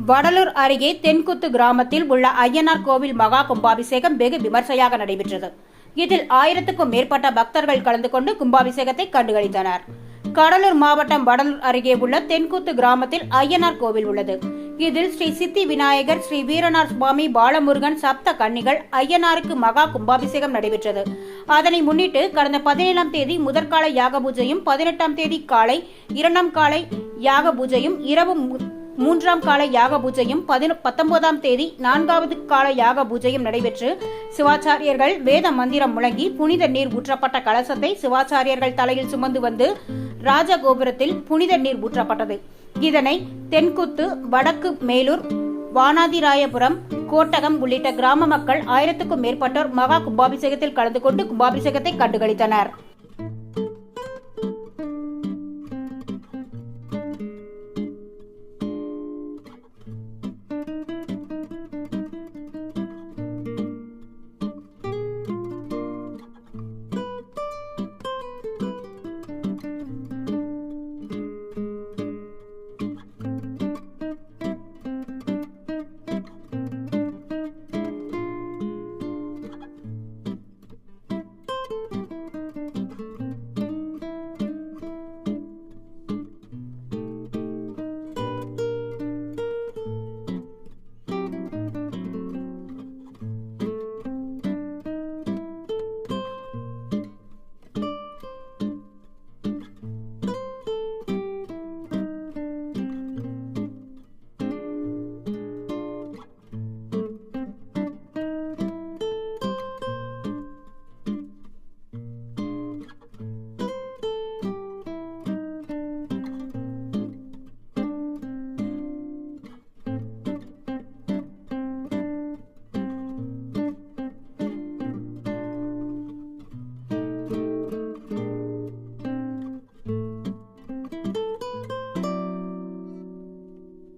வடலூர் அருகே தென்குத்து கிராமத்தில் உள்ள ஐயனார் கோவில் மகா கும்பாபிஷேகம் வெகு விமர்சையாக நடைபெற்றது. இதில் 1000க்கும் மேற்பட்ட பக்தர்கள் கலந்து கொண்டு கும்பாபிஷேகத்தை கண்டுகளித்தனர். கடலூர் மாவட்டம் வடலூர் அருகே உள்ள தென்குத்து கிராமத்தில் ஐயனார் கோவில் உள்ளது. இதில் ஸ்ரீ சித்தி விநாயகர், ஸ்ரீ வீரனார் சுவாமி, பாலமுருகன், சப்த கன்னிகள் ஐயனாருக்கு மகா கும்பாபிஷேகம் நடைபெற்றது. அதனை முன்னிட்டு கடந்த 17ஆம் தேதி முதற்கால யாக பூஜையும், 18ஆம் தேதி காலை 2ஆம் காலை யாக பூஜையும், இரவு 3ஆம் கால யாக பூஜையும், 19ஆம் தேதி 4வது கால யாக பூஜையும் நடைபெற்று சிவாச்சாரியர்கள் வேத மந்திரம் முழங்கி புனித நீர் ஊற்றப்பட்ட கலசத்தை சிவாச்சாரியர்கள் தலையில் சுமந்து வந்து ராஜகோபுரத்தில் புனித நீர் ஊற்றப்பட்டது. இதனை தென்குத்து, வடக்கு மேலூர், வானாதிராயபுரம், கோட்டகம் உள்ளிட்ட கிராம மக்கள் 1000க்கும் மேற்பட்டோர் மகா கும்பாபிஷேகத்தில் கலந்து கொண்டு கும்பாபிஷேகத்தை கண்டுகளித்தனர்.